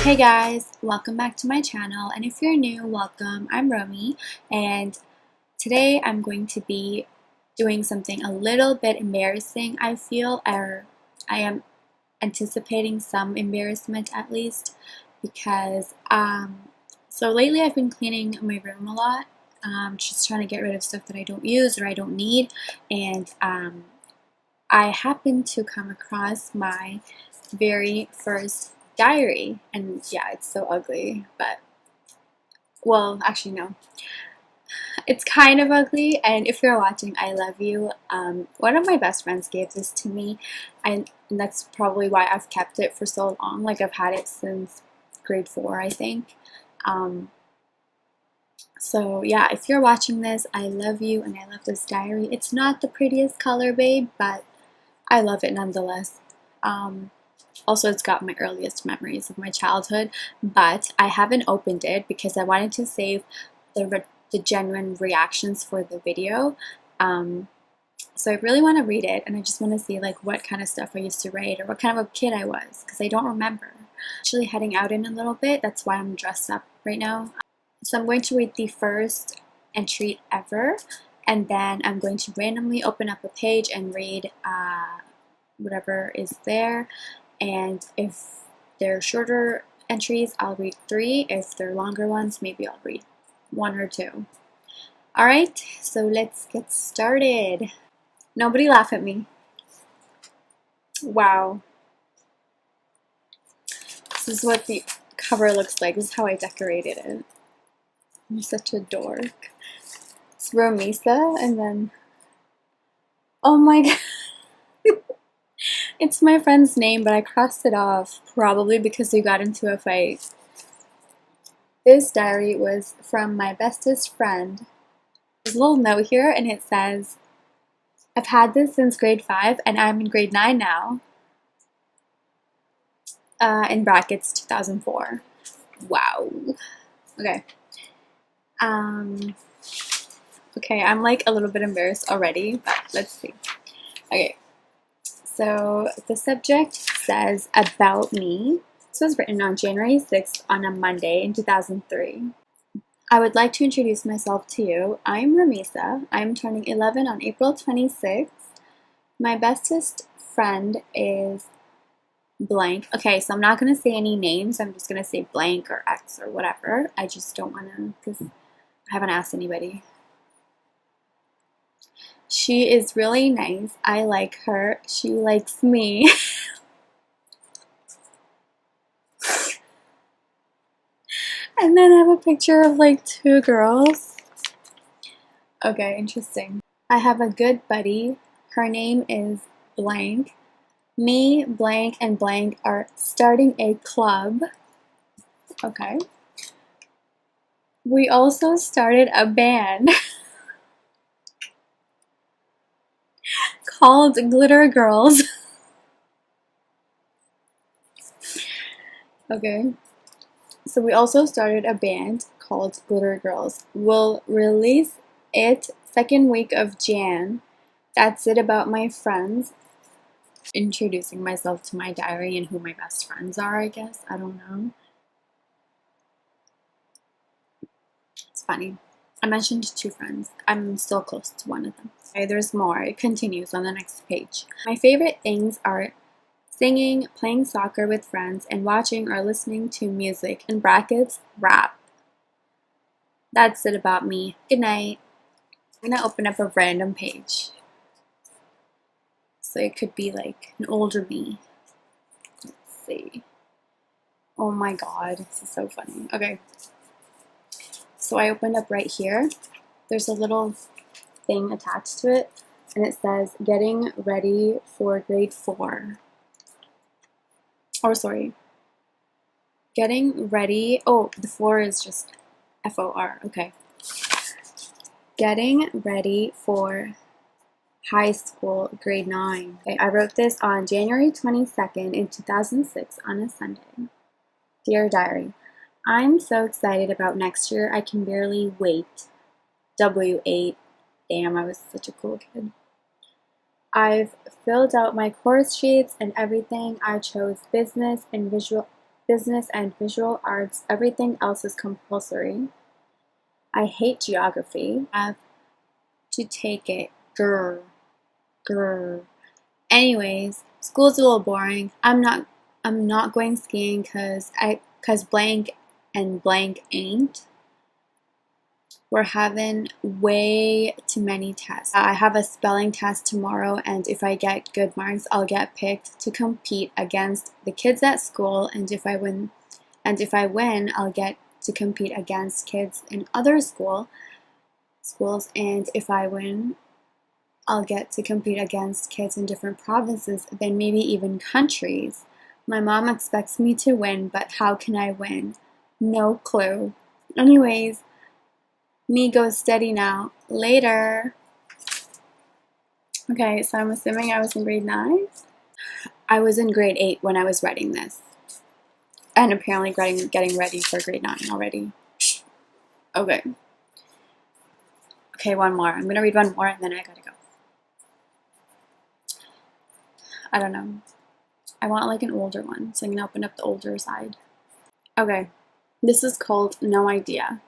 Hey guys, welcome back to my channel, and if you're new, welcome. I'm Romi, and today I'm going to be doing something a little bit embarrassing, I feel, or I am anticipating some embarrassment at least, because so lately I've been cleaning my room a lot, just trying to get rid of stuff that I don't use or I don't need, and I happened to come across my very first diary, and yeah, it's so ugly, but well, actually no, it's kind of ugly, and if you're watching, I love you. One of my best friends gave this to me, and that's probably why I've kept it for so long. Like, I've had it since grade 4, I think. So yeah, if you're watching this, I love you, and I love this diary. It's not the prettiest color, babe, but I love it nonetheless. Also, it's got my earliest memories of my childhood, but I haven't opened it because I wanted to save the genuine reactions for the video. So I really want to read it, and I just want to see like what kind of stuff I used to write or what kind of a kid I was, because I don't remember. Actually heading out in a little bit, that's why I'm dressed up right now. So I'm going to read the first entry ever, and then I'm going to randomly open up a page and read whatever is there. And if they're shorter entries, I'll read 3. If they're longer ones, maybe I'll read 1 or 2. Alright, so let's get started. Nobody laugh at me. Wow. This is what the cover looks like. This is how I decorated it. I'm such a dork. It's Romisa, and then... oh my god. It's my friend's name, but I crossed it off, probably because we got into a fight. This diary was from my bestest friend. There's a little note here, and it says, I've had this since grade 5, and I'm in grade 9 now. In brackets, 2004. Wow. Okay. Okay, I'm like a little bit embarrassed already, but let's see. Okay. So the subject says, about me. This was written on January 6th on a Monday in 2003. I would like to introduce myself to you. I'm Romisa. I'm turning 11 on April 26th. My bestest friend is blank. Okay, so I'm not going to say any names. I'm just going to say blank or X or whatever. I just don't want to, because I haven't asked anybody. She is really nice. I like her. She likes me. And then I have a picture of like 2 girls. Okay, interesting. I have a good buddy. Her name is blank. Me, blank, and blank are starting a club. Okay. We also started a band called Glitter Girls. Okay. So we also started a band called Glitter Girls. We'll release it second week of Jan. That's it about my friends. Introducing myself to my diary and who my best friends are, I guess. I don't know. It's funny. I mentioned 2 friends. I'm still close to one of them. Okay, there's more. It continues on the next page. My favorite things are singing, playing soccer with friends, and watching or listening to music, in brackets, rap. That's it about me. Good night. I'm gonna open up a random page. So it could be like an older me. Let's see. Oh my god, this is so funny. Okay. So I opened up right here. There's a little thing attached to it, and it says, getting ready for grade 4. Or sorry, getting ready, oh, the 4 is just F-O-R, okay. Getting ready for high school, grade 9. Okay, I wrote this on January 22nd in 2006 on a Sunday. Dear Diary, I'm so excited about next year, I can barely wait. W8, damn, I was such a cool kid. I've filled out my course sheets and everything. I chose business and visual business and visual arts. Everything else is compulsory. I hate geography. I have to take it. Grr. Grr. Anyways, school's a little boring. I'm not going skiing cause blank and blank ain't. We're having way too many tests. I have a spelling test tomorrow, and if I get good marks, I'll get picked to compete against the kids at school, and if I win, I'll get to compete against kids in other schools, and if I win, I'll get to compete against kids in different provinces, then maybe even countries. My mom expects me to win, but how can I win? No clue. Anyways, me go steady now. Later. Okay, so I'm assuming I was in grade 9. I was in grade 8 when I was writing this. And apparently getting ready for grade 9 already. Okay. Okay, one more. I'm going to read one more and then I gotta go. I don't know. I want like an older one, so I'm going to open up the older side. Okay. This is called No Idea.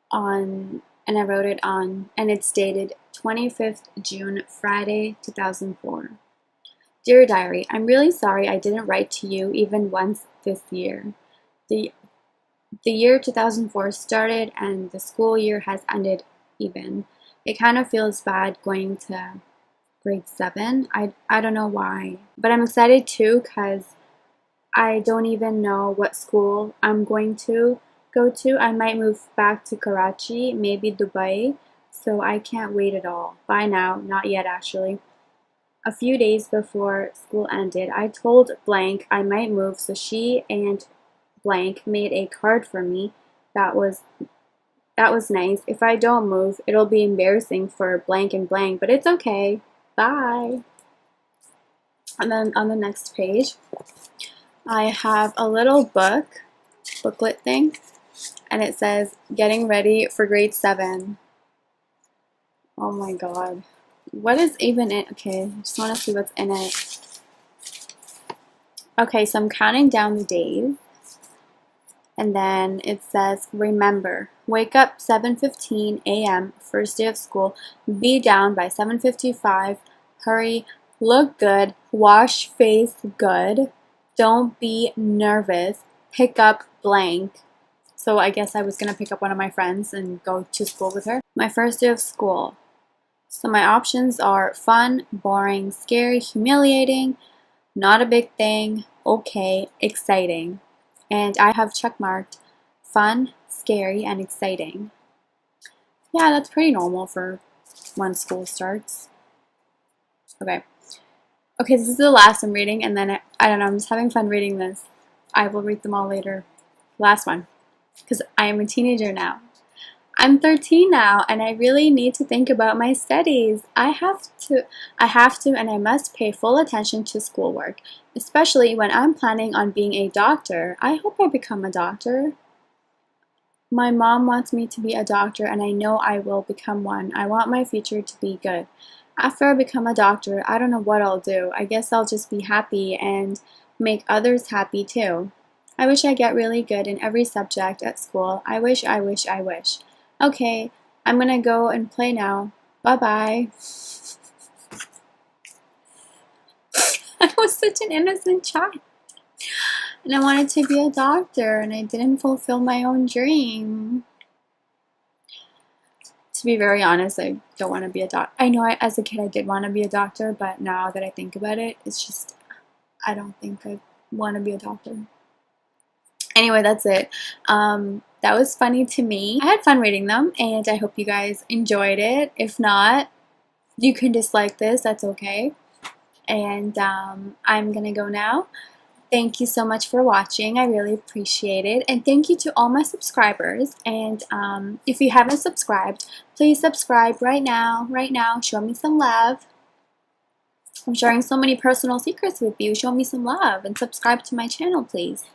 And I wrote it on, and it's dated 25th June, Friday, 2004. Dear Diary, I'm really sorry I didn't write to you even once this year. The year 2004 started and the school year has ended even. It kind of feels bad going to grade 7. I don't know why, but I'm excited too because I don't even know what school I'm going to go to. I might move back to Karachi, maybe Dubai, so I can't wait at all. Bye now. Not yet, actually. A few days before school ended, I told blank I might move, so she and blank made a card for me. That was nice. If I don't move, it'll be embarrassing for blank and blank, but it's okay. Bye. And then on the next page, I have a little booklet thing, and it says, Getting Ready for Grade 7. Oh my god. What is even in? Okay, I just want to see what's in it. Okay, so I'm counting down the days. And then it says, remember, wake up 7:15 a.m., first day of school, be down by 7:55, hurry, look good, wash face good, don't be nervous, pick up blank. So I guess I was going to pick up one of my friends and go to school with her. My first day of school. So my options are fun, boring, scary, humiliating, not a big thing, okay, exciting. And I have checkmarked fun, scary, and exciting. Yeah, that's pretty normal for when school starts. Okay. Okay, this is the last I'm reading, and then I don't know, I'm just having fun reading this. I will read them all later. Last one. Because I am a teenager now. I'm 13 now, and I really need to think about my studies. I have to, and I must pay full attention to schoolwork, especially when I'm planning on being a doctor. I hope I become a doctor. My mom wants me to be a doctor, and I know I will become one. I want my future to be good. After I become a doctor, I don't know what I'll do. I guess I'll just be happy and make others happy too. I wish I get really good in every subject at school. I wish. Okay, I'm gonna go and play now. Bye-bye. I was such an innocent child. And I wanted to be a doctor, and I didn't fulfill my own dream. To be very honest, I don't want to be a doctor. I know as a kid I did want to be a doctor, but now that I think about it, it's just, I don't think I want to be a doctor. Anyway, that's it. That was funny to me. I had fun reading them, and I hope you guys enjoyed it. If not, you can dislike this. That's okay. And I'm gonna go now. Thank you so much for watching. I really appreciate it. And thank you to all my subscribers. And if you haven't subscribed, please subscribe right now. Show me some love. I'm sharing so many personal secrets with you. Show me some love and subscribe to my channel, please.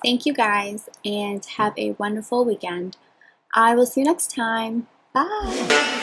Thank you guys, and have a wonderful weekend. I will see you next time. Bye.